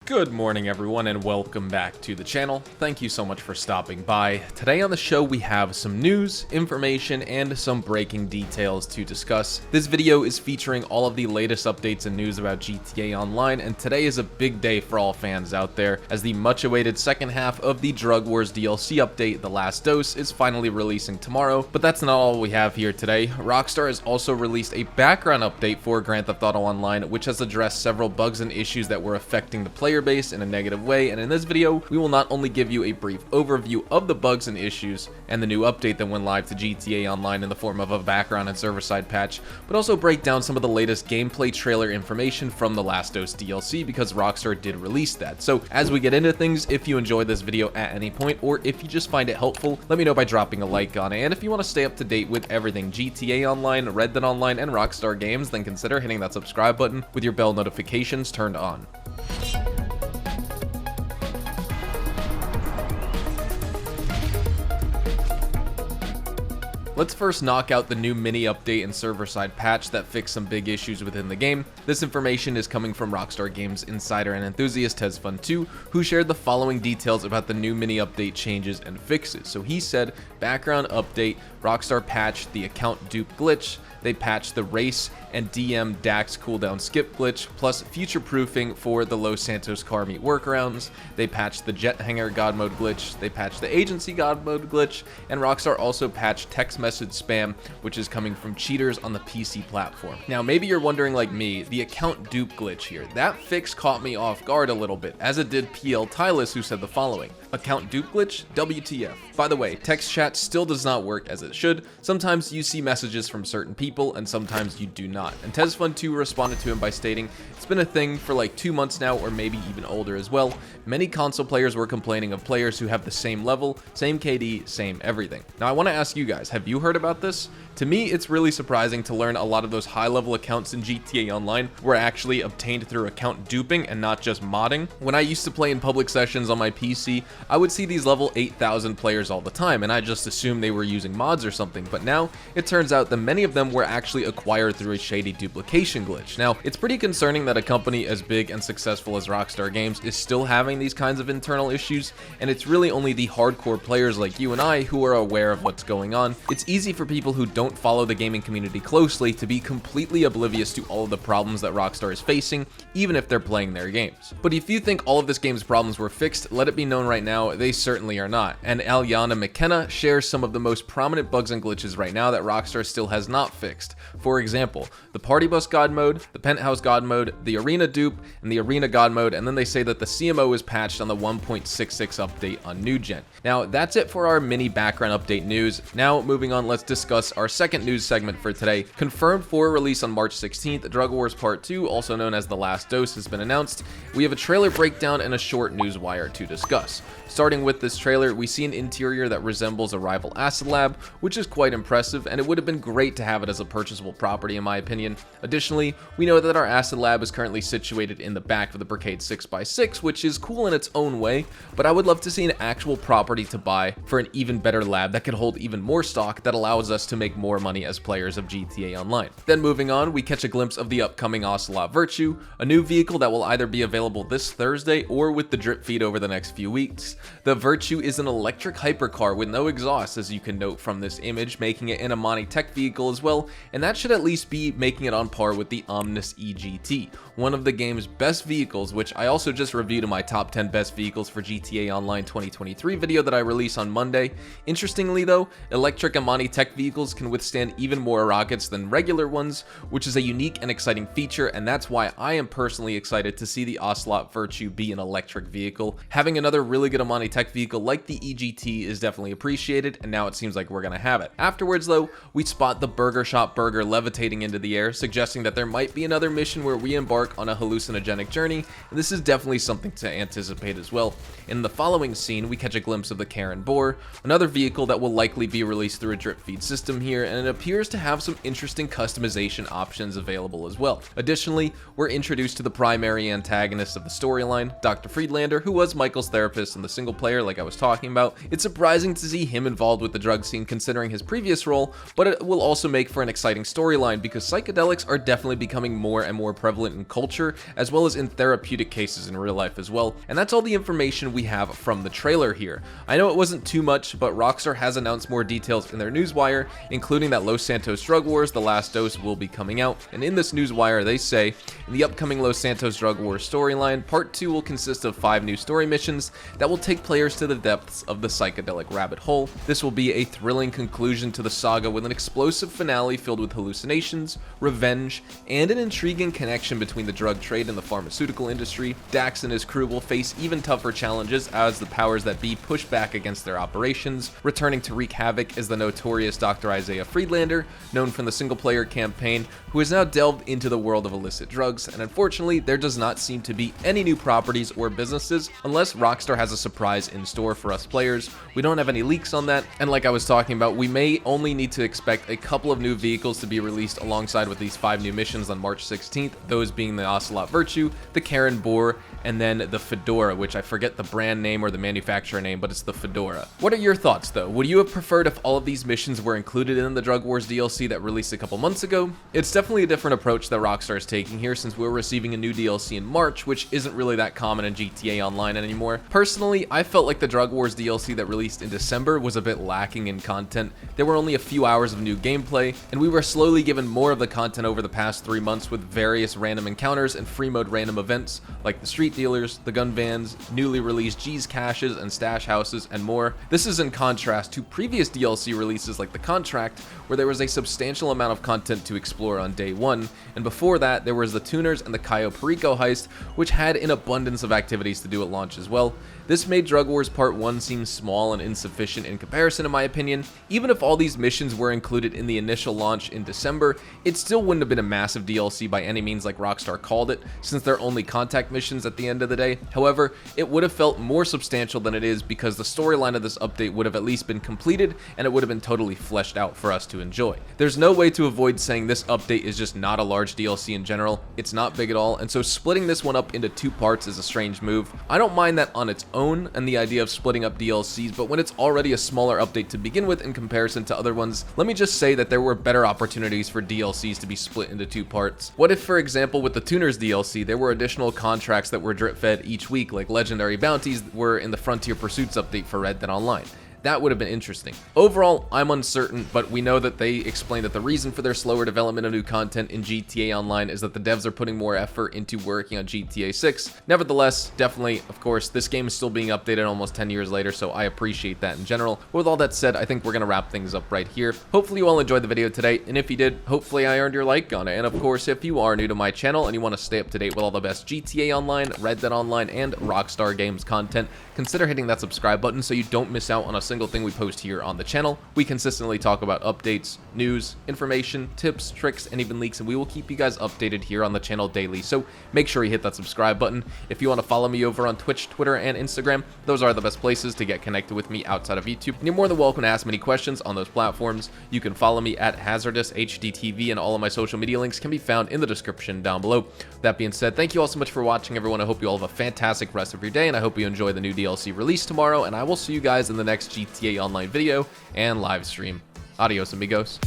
Good morning everyone and welcome back to the channel. Thank you so much for stopping by. Today on the show we have some news, information, and some breaking details to discuss. This video is featuring all of the latest updates and news about GTA Online, and today is a big day for all fans out there as the much awaited second half of the Drug Wars DLC update, The Last Dose, is finally releasing tomorrow. But that's not all we have here today. Rockstar has also released a background update for Grand Theft Auto Online, which has addressed several bugs and issues that were affecting the player base in a negative way, and in this video we will not only give you a brief overview of the bugs and issues and the new update that went live to GTA Online in the form of a background and server-side patch, but also break down some of the latest gameplay trailer information from the Last Dose DLC because Rockstar did release that. So as we get into things, if you enjoyed this video at any point or if you just find it helpful, let me know by dropping a like on it, and if you want to stay up to date with everything GTA Online, Red Dead Online, and Rockstar games, then consider hitting that subscribe button with your bell notifications turned on. Let's first knock out the new mini update and server-side patch that fixed some big issues within the game. This information is coming from Rockstar Games insider and enthusiast TezFun2, who shared the following details about the new mini update changes and fixes. So he said, background update, Rockstar patched the account dupe glitch, they patched the race and DM Dax cooldown skip glitch, plus future proofing for the Los Santos car meet workarounds. They patched the jet hangar god mode glitch, they patched the agency god mode glitch, and Rockstar also patched text message spam, which is coming from cheaters on the PC platform. Now maybe you're wondering like me, the account dupe glitch here, that fix caught me off guard a little bit, as it did PL Tylus, who said the following: account dupe glitch? WTF. By the way, text chat still does not work as it should. Sometimes you see messages from certain people and sometimes you do not. And TezFun2 responded to him by stating, it's been a thing for like 2 months now, or maybe even older as well. Many console players were complaining of players who have the same level, same KD, same everything. Now I want to ask you guys, have you heard about this? To me, it's really surprising to learn a lot of those high-level accounts in GTA Online were actually obtained through account duping and not just modding. When I used to play in public sessions on my PC, I would see these level 8,000 players all the time, and I just assumed they were using mods or something, but now it turns out that many of them were actually acquired through a shady duplication glitch. Now, it's pretty concerning that a company as big and successful as Rockstar Games is still having these kinds of internal issues, and it's really only the hardcore players like you and I who are aware of what's going on. It's easy for people who don't follow the gaming community closely to be completely oblivious to all of the problems that Rockstar is facing, even if they're playing their games. But if you think all of this game's problems were fixed, let it be known right now, they certainly are not. And Alyana McKenna shares some of the most prominent bugs and glitches right now that Rockstar still has not fixed. For example, the Party Bus God mode, the Penthouse God mode, the Arena dupe, and the Arena God mode, and then they say that the CMO is patched on the 1.66 update on New Gen. Now, that's it for our mini background update news. Now, moving on, let's discuss our second news segment for today. Confirmed for release on March 16th, Drug Wars Part 2, also known as The Last Dose, has been announced. We have a trailer breakdown and a short Newswire to discuss. Starting with this trailer, we see an interior that resembles a rival acid lab, which is quite impressive, and it would have been great to have it as a purchasable property in my opinion. Additionally, we know that our acid lab is currently situated in the back of the Brigade 6x6, which is cool in its own way, but I would love to see an actual property to buy for an even better lab that could hold even more stock that allows us to make more money as players of GTA Online. Then moving on, we catch a glimpse of the upcoming Ocelot Virtue, a new vehicle that will either be available this Thursday or with the drip feed over the next few weeks. The Virtue is an electric hypercar with no exhaust, as you can note from this image, making it an Amani tech vehicle as well, and that should at least be making it on par with the Omnis EGT, one of the game's best vehicles, which I also just reviewed in my top 10 best vehicles for GTA Online 2023 video that I release on Monday. Interestingly though, electric Amani tech vehicles can withstand even more rockets than regular ones, which is a unique and exciting feature, and that's why I am personally excited to see the Ocelot Virtue be an electric vehicle. Having another really good Amani tech vehicle like the EGT is definitely appreciated, and now it seems like we're gonna have it. Afterwards though, we spot the Burger Shop burger levitating into the air, suggesting that there might be another mission where we embark on a hallucinogenic journey, and this is definitely something to anticipate as well. In the following scene, we catch a glimpse of the Karen Boar, another vehicle that will likely be released through a drip feed system here, and it appears to have some interesting customization options available as well. Additionally, we're introduced to the primary antagonist of the storyline, Dr. Friedlander, who was Michael's therapist in the single player like I was talking about. It's surprising to see him involved with the drug scene considering his previous role, but it will also make for an exciting storyline because psychedelics are definitely becoming more and more prevalent in culture as well as in therapeutic cases in real life as well. And that's all the information we have from the trailer here. I know it wasn't too much, but Rockstar has announced more details in their Newswire, including that Los Santos Drug Wars: The Last Dose will be coming out. And in this Newswire, they say, in the upcoming Los Santos Drug Wars storyline, Part 2 will consist of 5 new story missions that will take players to the depths of the psychedelic rabbit hole. This will be a thrilling conclusion to the saga with an explosive finale filled with hallucinations, revenge, and an intriguing connection between the drug trade and the pharmaceutical industry. Dax and his crew will face even tougher challenges as the powers that be push back against their operations. Returning to wreak havoc is the notorious Dr. Isaiah Friedlander, known from the single-player campaign, who has now delved into the world of illicit drugs, and unfortunately, there does not seem to be any new properties or businesses unless Rockstar has a surprise in store for us players. We don't have any leaks on that, and like I was talking about, we may only need to expect a couple of new vehicles to be released alongside with these 5 new missions on March 16th, those being the Ocelot Virtue, the Karen Boar, and then the Fedora, which I forget the brand name or the manufacturer name, but it's the Fedora. What are your thoughts though? Would you have preferred if all of these missions were included in the Drug Wars DLC that released a couple months ago? It's definitely a different approach that Rockstar is taking here since we're receiving a new DLC in March, which isn't really that common in GTA Online anymore. Personally, I felt like the Drug Wars DLC that released in December was a bit lacking in content. There were only a few hours of new gameplay, and we were slowly given more of the content over the past 3 months with various random encounters and free mode random events like the street dealers, the gun vans, newly released G's caches and stash houses, and more. This is in contrast to previous DLC releases like The Contract, where there was a substantial amount of content to explore on day 1, and before that there was the Tuners and the Cayo Perico heist, which had an abundance of activities to do at launch as well. This made Drug Wars Part 1 seem small and insufficient in comparison in my opinion. Even if all these missions were included in the initial launch in December, it still wouldn't have been a massive DLC by any means like Rockstar called it, since they're only contact missions at the end of the day. However, it would have felt more substantial than it is because the storyline of this update would have at least been completed and it would have been totally fleshed out for us to enjoy. There's no way to avoid saying this update is just not a large DLC in general. It's not big at all, and so splitting this one up into 2 parts is a strange move. I don't mind that on its own and the idea of splitting up DLCs, but when it's already a smaller update to begin with in comparison to other ones, let me just say that there were better opportunities for DLCs to be split into 2 parts. What if, for example, with the Tuners DLC, there were additional contracts that were drip fed each week, like legendary bounties were in the Frontier Pursuits update for Red Dead Online? That would have been interesting. Overall, I'm uncertain, but we know that they explained that the reason for their slower development of new content in GTA Online is that the devs are putting more effort into working on GTA 6. Nevertheless, definitely, of course, this game is still being updated almost 10 years later, so I appreciate that in general. With all that said, I think we're going to wrap things up right here. Hopefully you all enjoyed the video today, and if you did, hopefully I earned your like on it. And of course, if you are new to my channel and you want to stay up to date with all the best GTA Online, Red Dead Online, and Rockstar Games content, consider hitting that subscribe button so you don't miss out on a single thing we post here on the channel. We consistently talk about updates, news, information, tips, tricks, and even leaks, and we will keep you guys updated here on the channel daily, so make sure you hit that subscribe button. If you want to follow me over on Twitch, Twitter, and Instagram, those are the best places to get connected with me outside of YouTube, and you're more than welcome to ask me any questions on those platforms. You can follow me at HazardousHDTV, and all of my social media links can be found in the description down below. That being said, thank you all so much for watching, everyone. I hope you all have a fantastic rest of your day, and I hope you enjoy the new DLC release tomorrow, and I will see you guys in the next GTA Online video and live stream. Adios, amigos.